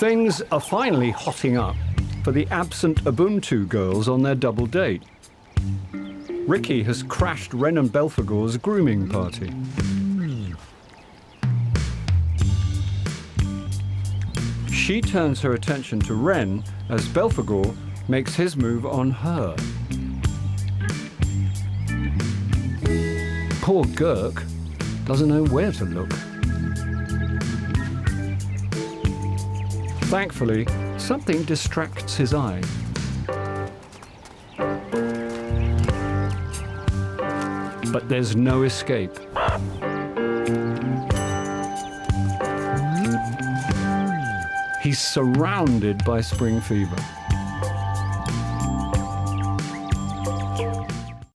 Things are finally hotting up for the absent Ubuntu girls on their double date. Ricky has crashed Ren and Belphegor's grooming party. She turns her attention to Ren as Belphegor makes his move on her. Poor Girk doesn't know where to look. Thankfully, something distracts his eye. But there's no escape. He's surrounded by spring fever.